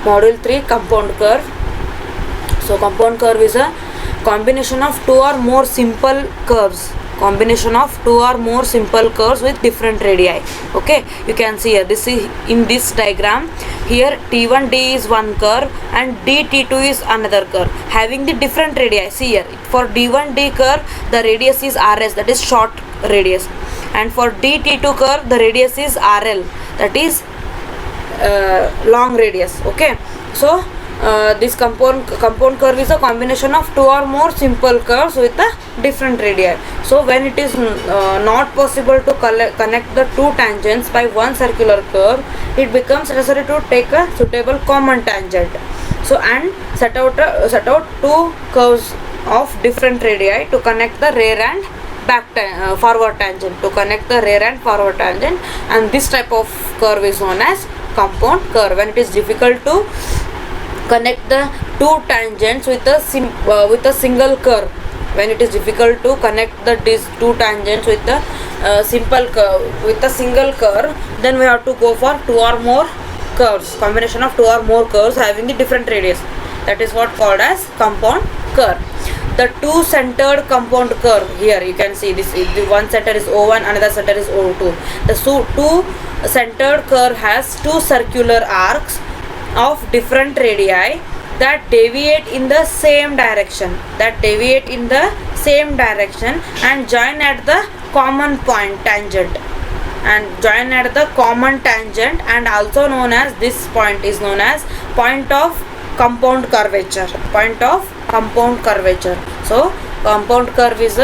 Module 3, compound curve. So compound curve is a combination of two or more simple curves. Combination of two or more simple curves with different radii. Okay, you can see here, this is in this diagram. Here T1D is one curve and DT2 is another curve having the different radii. See here, for D1D curve the radius is RS, that is short radius, and for DT2 curve the radius is RL, that is long radius. Okay, so this compound curve is a combination of two or more simple curves with a different radii. So when it is not possible to connect the two tangents by one circular curve, it becomes necessary to take a suitable common tangent. So and set out two curves of different radii to connect the rear and forward tangent, and this type of curve is known as compound curve. When it is difficult to connect the two tangents with a single curve, when it is difficult to connect these two tangents with a single curve, then we have to go for two or more curves, combination of two or more curves having the different radius. That is what called as compound curve. The two centered compound curve, here you can see this, the one center is O1, another center is O2. The two centered curve has two circular arcs of different radii that deviate in the same direction, and join at the common point tangent, and also known as, this point is known as point of compound curvature. So compound curve is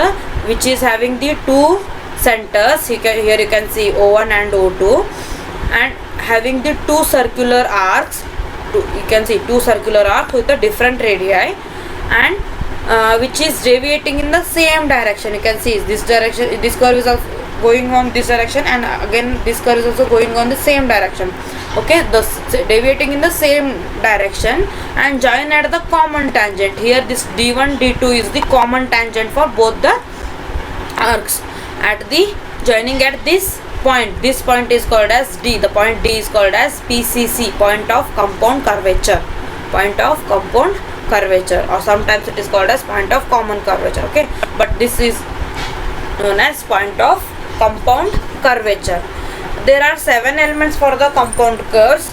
which is having the two centers. Here you can see O1 and O2, and having the two circular arcs. You can see two circular arcs with a different radii, and which is deviating in the same direction. You can see this direction, this curve is going on this direction, and again this curve is also going on the same direction. Okay, deviating in the same direction and join at the common tangent. Here this D1 D2 is the common tangent for both the arcs. At the joining at this point is called as D. The point D is called as PCC, point of compound curvature, or sometimes it is called as point of common curvature. Okay, but this is known as point of compound curvature. There are 7 elements for the compound curves.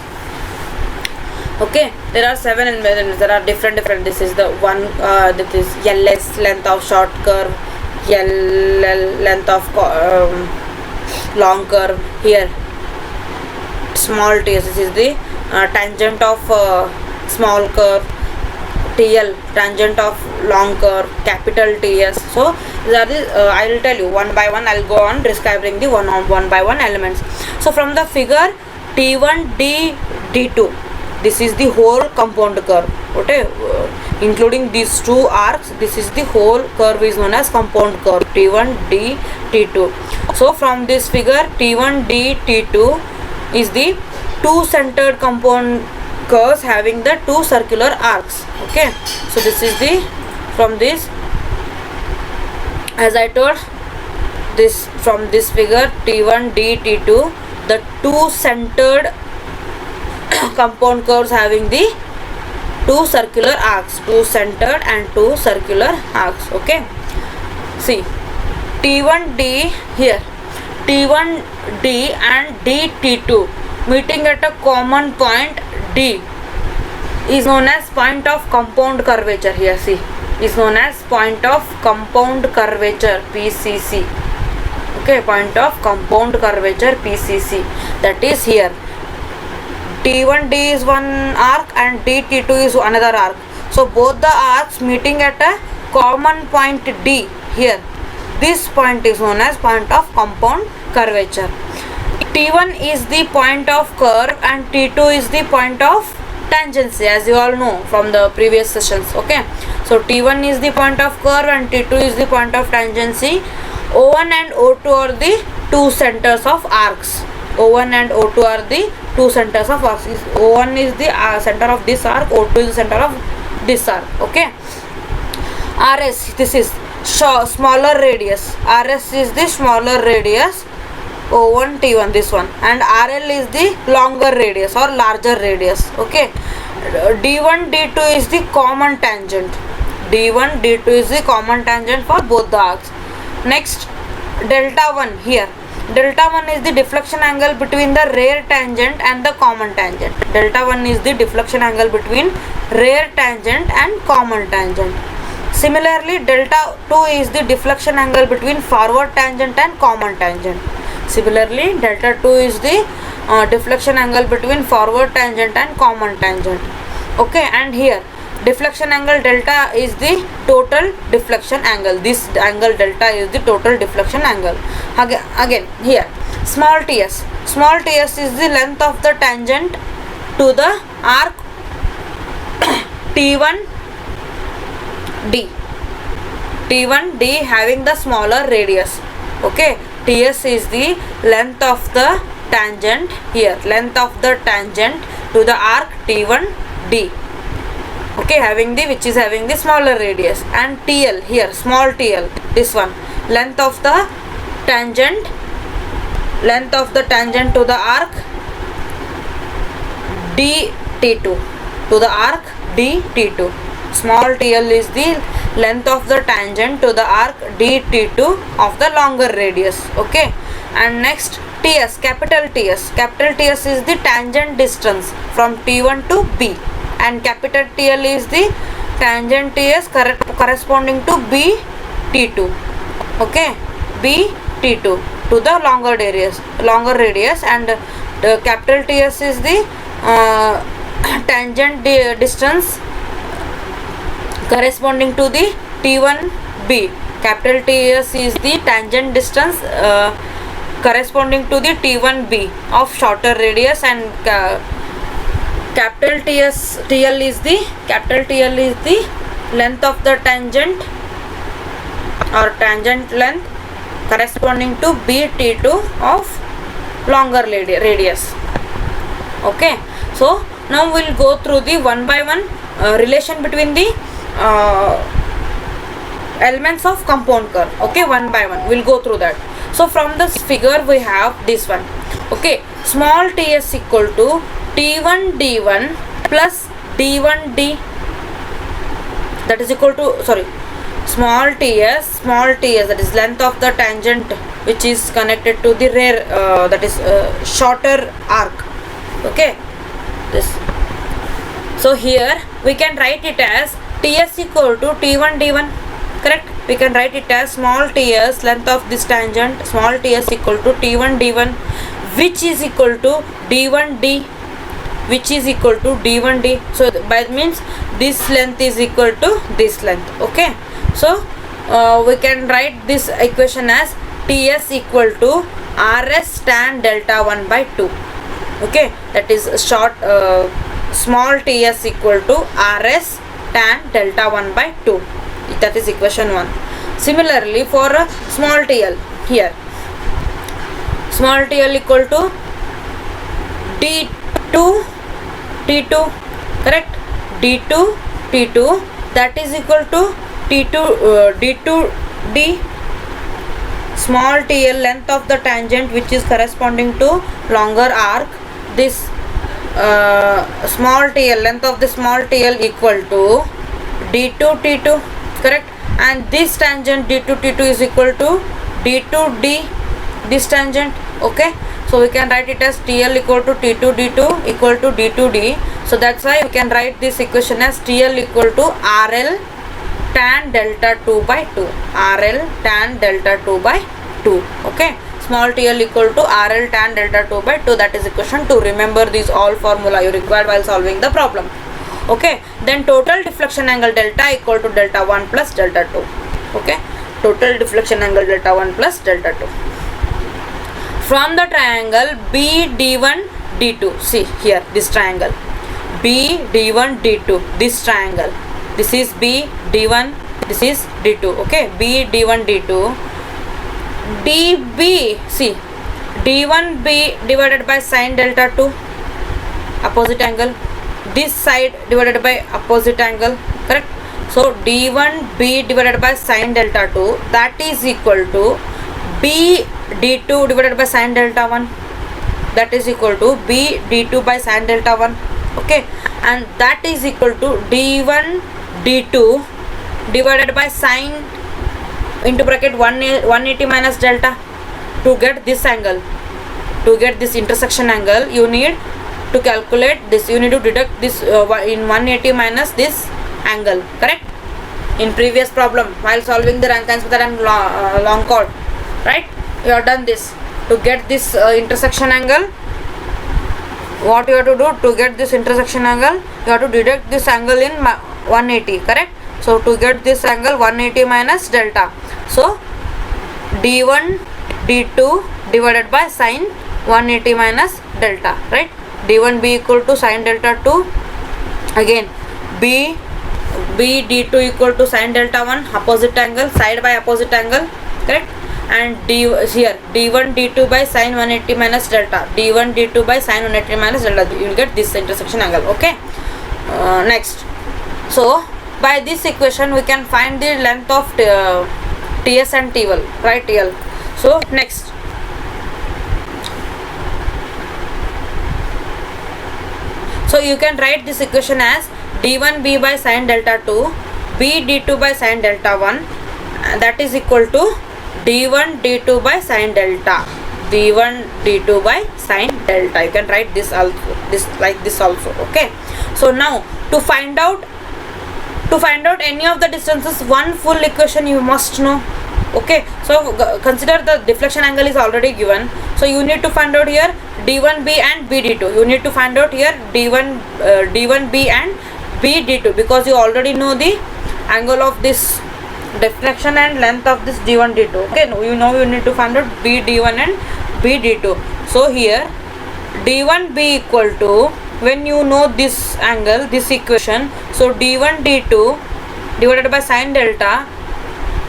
Okay, there are 7 elements. There are different. This is the one. That is LS, length of short curve. LL, length of long curve. Here small ts, this is the tangent of small curve. TL, tangent of long curve, capital TS. So that is I will tell you one by one. I will go on describing the one by one elements. So from the figure T1 D D2, this is the whole compound curve. Okay, including these two arcs, this is the whole curve is known as compound curve, T1 D T2. So from this figure T1 D T2 is the two centered compound curves having the two circular arcs. Okay, so this is the, from this, as I told, this from this figure T1 D T2, the two centered compound curves having the two circular arcs, two centered and two circular arcs. Okay, see T1D here, T1D and DT2 meeting at a common point D is known as point of compound curvature. Here see, is known as point of compound curvature, PCC. Okay, point of compound curvature, PCC. That is here T1D is one arc and DT2 is another arc. So both the arcs meeting at a common point D. Here this point is known as point of compound curvature. T1 is the point of curve and T2 is the point of tangency, as you all know from the previous sessions. Okay, so T1 is the point of curve and T2 is the point of tangency. O1 and O2 are the two centers of arcs. O1 and O2 are the two centers of arcs. O1 is the center of this arc, O2 is the center of this arc. Okay, RS, this is smaller radius. RS is the smaller radius, O1 T1 this one, and RL is the longer radius or larger radius. Okay, d1 d2 is the common tangent. d1 d2 is the common tangent for both the arcs. Next, delta 1 here. Delta 1 is the deflection angle between the rear tangent and the common tangent. Delta 1 is the deflection angle between rear tangent and common tangent. Similarly, delta 2 is the deflection angle between forward tangent and common tangent. Similarly, delta 2 is the deflection angle between forward tangent and common tangent. Okay, and here deflection angle delta is the total deflection angle. This angle delta is the total deflection angle. Again here, small ts. Small ts is the length of the tangent to the arc T1D. T1D having the smaller radius. Okay, ts is the length of the tangent here, length of the tangent to the arc T1D. Okay, which is having the smaller radius. And TL here, small TL, this one, length of the tangent to the arc DT2, to the arc DT2. Small TL is the length of the tangent to the arc DT2 of the longer radius. Okay, and next TS, capital TS. Capital TS is the tangent distance from T1 to B, and capital TL is the tangent TS corresponding to BT2. Okay, BT2 to the longer radius, and the capital TS is the tangent distance corresponding to the T1B. Capital TS is the tangent distance corresponding to the T1B of shorter radius, and capital TL is the length of the tangent or tangent length corresponding to BT2 of longer radius. Okay, so now we'll go through the one by one relation between the elements of compound curve. Okay, one by one we'll go through that. So from this figure we have this one. Okay, small ts equal to T1 D1 plus D1 D, that is equal to, sorry, small ts, that is length of the tangent which is connected to the rear, that is shorter arc. Okay, this. So here we can write it as ts equal to T1 D1. Correct? We can write it as small ts, length of this tangent, small ts equal to T1 D1, which is equal to D1 D, which is equal to D1 D. So by means this length is equal to this length. Okay, so we can write this equation as ts equal to rs tan delta 1 by 2. Okay, that is short, small ts equal to rs tan delta 1 by 2. That is equation 1. Similarly for small tl, here small tl equal to d2 t2, correct, d2 t2, that is equal to t2 d2 d. Small tl, length of the tangent which is corresponding to longer arc, this small tl, length of the small tl equal to d2 t2, correct, and this tangent d2 t2 is equal to d2 d, this tangent. Okay, so we can write it as tl equal to t2 d2 equal to d2 d. So that's why we can write this equation as tl equal to rl tan delta 2 by 2, rl tan delta 2 by 2. Okay, small tl equal to rl tan delta 2 by 2, that is equation 2. Remember these all formula you required while solving the problem. Okay, then total deflection angle delta equal to delta 1 plus delta 2. Okay, total deflection angle delta 1 plus delta 2 from the triangle BD1 D2. See here, this triangle BD1 D2, this triangle, this is BD1, this is D2. Okay, BD1 D2, DB, see D1B divided by sine delta 2, opposite angle, this side divided by opposite angle, correct. So d1b divided by sine delta 2, that is equal to b d2 divided by sine delta 1, that is equal to b d2 by sine delta 1. okay, and that is equal to d1 d2 divided by sine into bracket 180 minus delta. To get this angle, to get this intersection angle, you need to calculate this, you need to deduct this in 180 minus this angle, correct? In previous problem while solving the Rankines method and long chord, right, you have done this. To get this intersection angle, what you have to do, to get this intersection angle, you have to deduct this angle in 180, correct? So to get this angle 180 minus delta, so d1 d2 divided by sine 180 minus delta, right? d1 b equal to sine delta 2, again b d2 equal to sine delta 1, opposite angle, side by opposite angle, correct? And here d1 d2 by sine 180 minus delta, d1 d2 by sine 180 minus delta, you will get this intersection angle, okay? Next, so by this equation we can find the length of TS and TL, right? TL. So next, so you can write this equation as d1b by sine delta 2 b d2 by sine delta 1, that is equal to d1 d2 by sine delta, d1 d2 by sine delta. You can write this also, this like this also, okay? So now to find out any of the distances, one full equation you must know, okay? So consider the deflection angle is already given, so you need to find out here d1b and b d2. You need to find out here d1b and b d2, because you already know the angle of this deflection and length of this d1 d2, okay? You know you need to find out b d1 and b d2. So here d1b equal to, when you know this angle, this equation, so d1 d2 divided by sine delta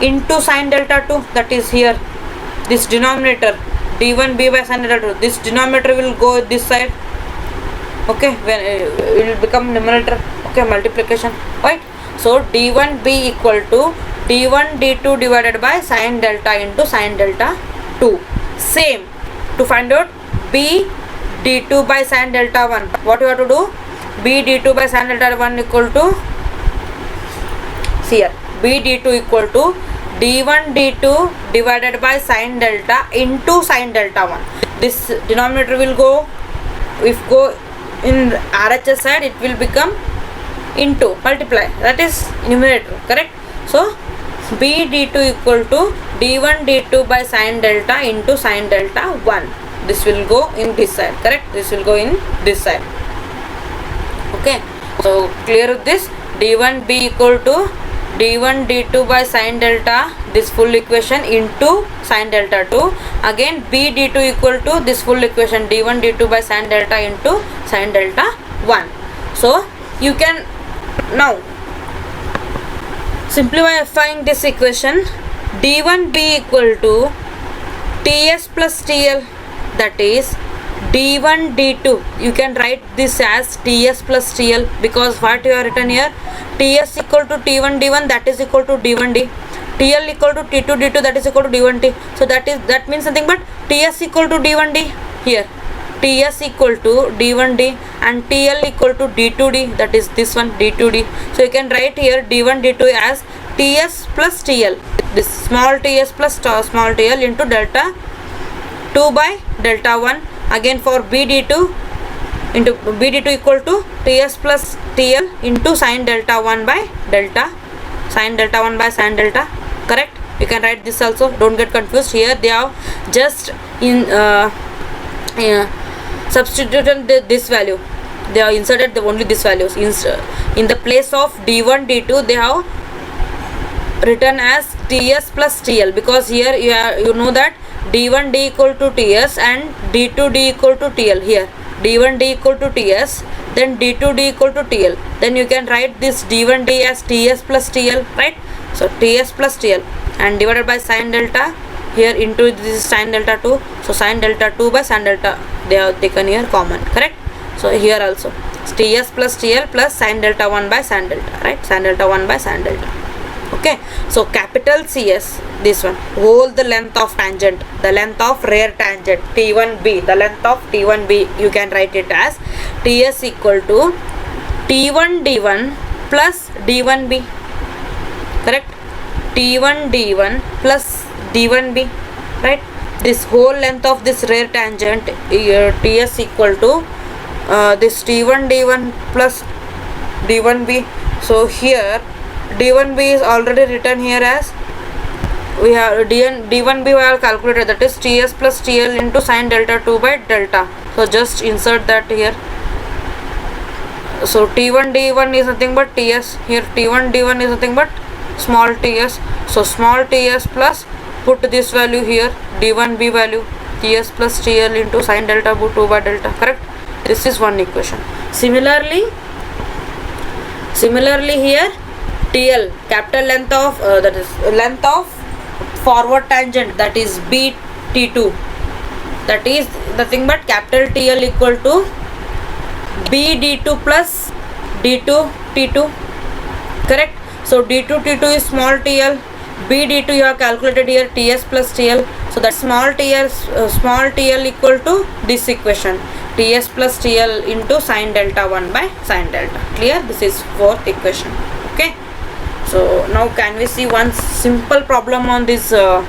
into sine delta 2, that is here this denominator d1b by sine delta 2, this denominator will go this side, okay? When it will become numerator, okay, multiplication, right? So d1b equal to d1 d2 divided by sine delta into sine delta 2. Same, to find out b d2 by sine delta 1, what you have to do, b d2 by sine delta 1 equal to, see here, b d2 equal to d1 d2 divided by sine delta into sine delta 1. This denominator will go, if go in RHS side, it will become into, multiply, that is numerator, correct? So b d2 equal to d1 d2 by sine delta into sine delta 1. This will go in this side, correct? This will go in this side, okay? So clear with this, d1b equal to d1 d2 by sine delta, this full equation, into sine delta 2. Again b d2 equal to this full equation, d1 d2 by sine delta into sine delta 1. So you can now simplifying this equation, d1b equal to ts plus tl, that is d1 d2. You can write this as ts plus tl, because what you have written here, ts equal to t1 d1, that is equal to d1 d, tl equal to t2 d2, that is equal to d1 t. So that means nothing but ts equal to d1 d, here ts equal to d1 d and tl equal to d2 d, that is this one d2 d. So you can write here d1 d2 as ts plus tl, this small ts plus small tl into delta 2 by delta 1. Again for b d2 into b d2 equal to ts plus tl into sine delta 1 by delta sine delta 1 by sine delta, correct? You can write this also, don't get confused. Here they have just in substituted this value, they have inserted only this values. In the place of d1 d2 they have written as ts plus tl, because here you know that d1 d equal to ts and d2 d equal to tl. Here d1 d equal to ts, then d2 d equal to tl, then you can write this d1 d as ts plus tl, right? So ts plus tl and divided by sine delta, here into this is sine delta 2, so sine delta 2 by sine delta, they have taken here common, correct? So here also ts plus tl plus sine delta 1 by sine delta, right? Sine delta 1 by sine delta, Okay, so capital CS, this one, whole the length of tangent, the length of rear tangent T1B, the length of T1B, you can write it as TS equal to T1 D1 plus D1B, correct? T1 D1 plus D1B, right? This whole length of this rear tangent TS equal to this T1 D1 plus D1B. So here D1B is already written here as, we have D1B we have calculated, that is TS plus TL into sine delta 2 by delta. So just insert that here. So T1 D1 is nothing but TS, here T1 D1 is nothing but small ts. So small ts plus, put this value here, D1B value, TS plus TL into sine delta 2 by delta, correct? This is one equation. Similarly here TL, capital length of that is length of forward tangent, that is BT2, that is nothing but capital TL equal to BD2 plus D2T2, correct? So D2T2 is small TL, BD2 you have calculated here TS plus TL. So that small TL equal to this equation, TS plus TL into sine delta 1 by sine delta. Clear? This is fourth equation. Okay. So now can we see one simple problem on this to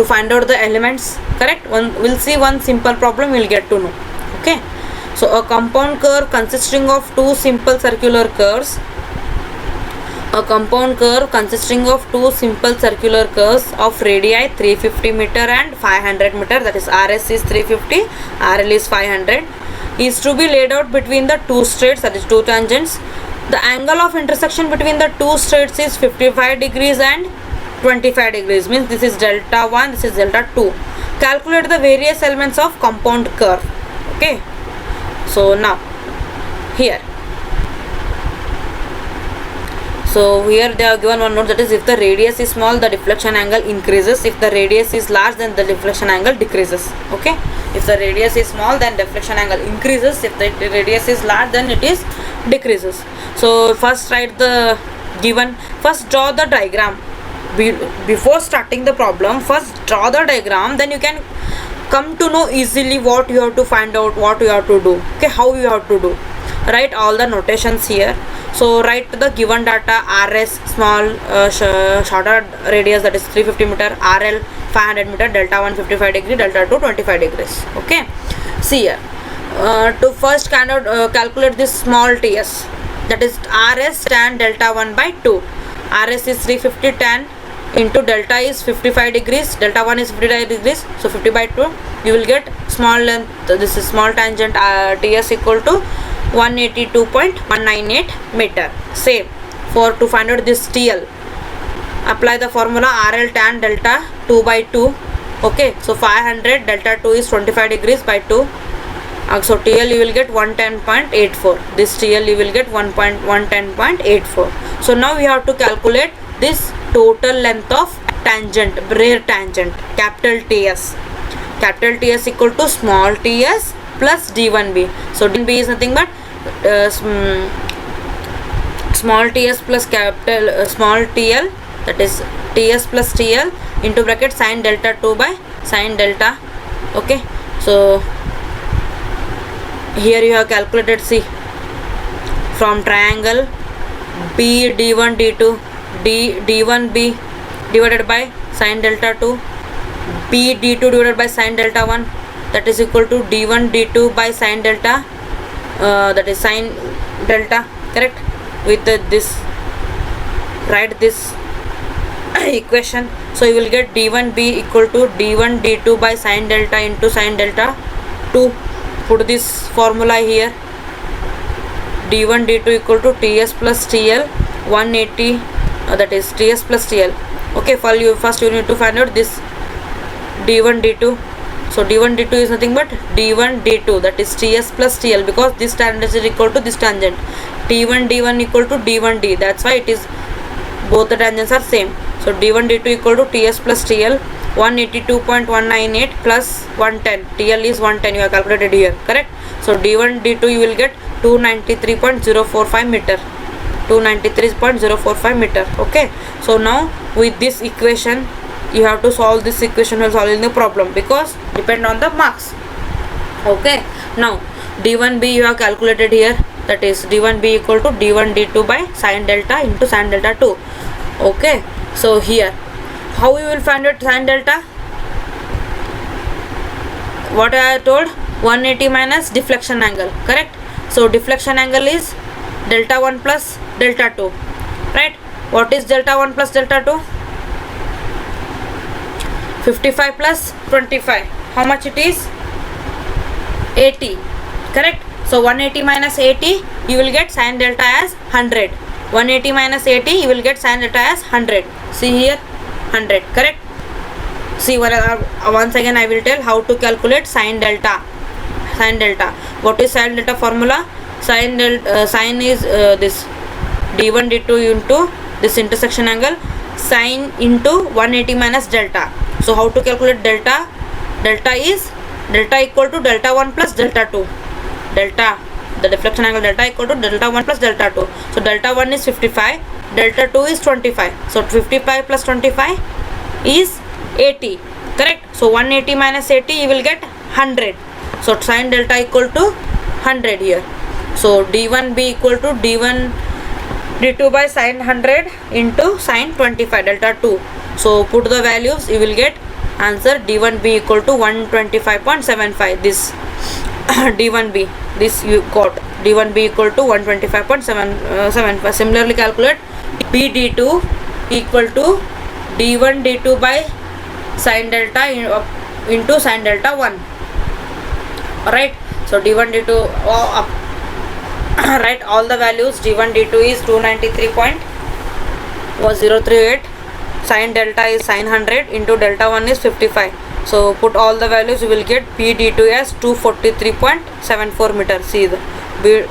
find out the elements, correct? We'll see one simple problem, we'll get to know. Okay. So a compound curve consisting of two simple circular curves. A compound curve consisting of two simple circular curves of radii 350 meter and 500 meter, that is RS is 350, RL is 500, is to be laid out between the two straights, that is two tangents. The angle of intersection between the two straights is 55 degrees and 25 degrees, means this is delta 1, this is delta 2. Calculate the various elements of compound curve. Okay. So now here, so here they have given one note, that is if the radius is small the deflection angle increases, if the radius is large then the deflection angle decreases. Okay, if the radius is small then deflection angle increases, if the radius is large then it is decreases. So first write the given, first draw the diagram. Before starting the problem, first draw the diagram, then you can come to know easily what you have to find out, what you have to do. Okay, how you have to do. Write all the notations here. So write the given data, RS small shorter radius, that is 350 meter, RL 500 meter, delta 1 55 degree, delta 2 25 degrees. Okay, see here, to first kind of calculate this small ts, that is RS tan delta 1 by 2. RS is 350 tan into delta is 55 degrees, delta 1 is 55 degrees, so 50 by 2, you will get small length, this is small tangent ts equal to 182.198 meter. Same for to find out this TL, apply the formula RL tan delta 2 by 2. Okay, so 500 delta 2 is 25 degrees by 2, so TL you will get 110.84, this TL you will get 110.84. So now we have to calculate this total length of tangent, rear tangent, capital TS. Capital TS equal to small ts plus D1B. So D1B is nothing but small ts plus capital small TL, that is TS plus TL into bracket sine delta 2 by sine delta. Okay, so here you have calculated, see, from triangle B D1 D2 D1B divided by sine delta 2, B D2 divided by sine delta 1, that is equal to D1 D2 by sine delta, that is sine delta, correct? With this, write this equation. So you will get D1B equal to D1 D2 by sine delta into sine delta 2. Put this formula here, D1 D2 equal to TS plus TL 180, that is TS plus TL. Okay, first you need to find out this D1 D2. So D1 D2 is nothing but D1 D2, that is TS plus TL, because this tangent is equal to this tangent. T1 D1 equal to D1 D, that's why it is both the tangents are same. So D1 D2 equal to TS plus TL 182.198 plus 110, TL is 110, you have calculated here, correct? So D1 D2 you will get 293.045 meter. 293.045 meter. Okay, so now with this equation you have to solve this equation while solving the problem, because depend on the marks. Okay, now d1b you have calculated here, that is d1b equal to d1 d2 by sine delta into sine delta 2. Okay, so here how you will find it sine delta? What I told, 180 minus deflection angle, correct? So deflection angle is delta 1 plus delta 2, right? What is delta 1 plus delta 2? 55 plus 25, how much it is? 80, correct? So 180 minus 80 you will get sine delta as 100. 180 minus 80 you will get sine delta as 100. See here, 100, correct? See, once again I will tell how to calculate sine delta. Sine delta, what is sine delta formula? Sine is this d1 d2 into this intersection angle, sine into 180 minus delta. So how to calculate delta? Delta is delta equal to delta 1 plus delta 2. Delta, the deflection angle delta equal to delta 1 plus delta 2. So delta 1 is 55, delta 2 is 25. So 55 plus 25 is 80, correct? So 180 minus 80 you will get 100. So sine delta equal to 100 here. So d1b equal to d1 d2 by sine 100 into sine 25 delta 2. So put the values, you will get answer d1b equal to 125.75. this d1b, this you got d1b equal to 125.75. Similarly calculate bd2 equal to d1 d2 by sine delta into sine delta 1. Alright, so d1 d2 write all the values. d1 d2 is 293.038, sine delta is sine 100 into delta 1 is 55. So put all the values, you will get b d2 as 243.74 meter. See, the b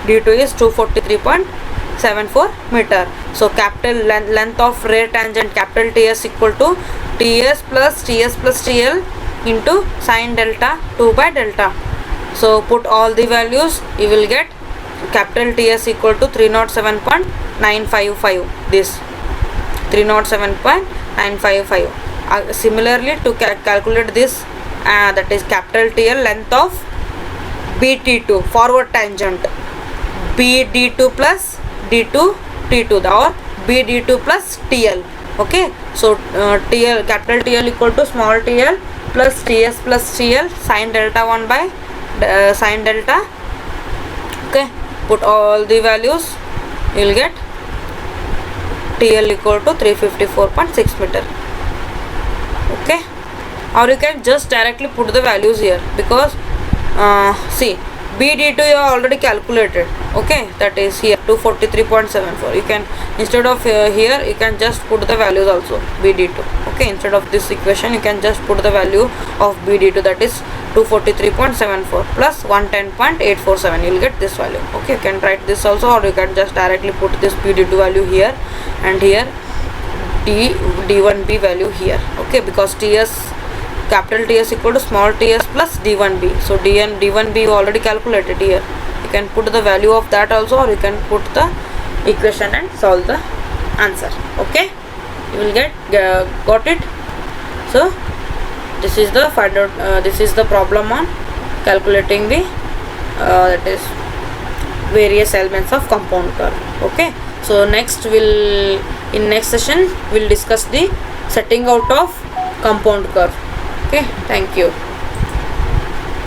d2 is 243.74 meter. So capital length of rear tangent capital TS equal to TS plus TL into sine delta 2 by delta. So put all the values, you will get capital TS equal to 307.955. this 307.955. Similarly to calculate this, that is capital TL length of BT2 forward tangent, BD2 plus D2 T2 or BD2 plus TL. Okay, so TL capital TL equal to small TL plus TS plus TL sine delta 1 by sine delta. Okay, put all the values, you will get TL equal to 354.6 meter. Okay, or you can just directly put the values here, because see, BD2 you have already calculated. Okay, that is here 243.74. you can, instead of here you can just put the values also BD2. Okay, instead of this equation you can just put the value of BD2, that is 243.74 plus 110.847. you will get this value. Okay, you can write this also, or you can just directly put this BD2 value here and here d1b value here. Okay, because TS capital TS equal to small TS plus d1b. so d1b you already calculated here. You can put the value of that also, or you can put the equation and solve the answer. Okay, you will get got it. So this is the find out this is the problem on calculating the that is various elements of compound curve. Okay, so next in next session we'll discuss the setting out of compound curve. Okay, thank you.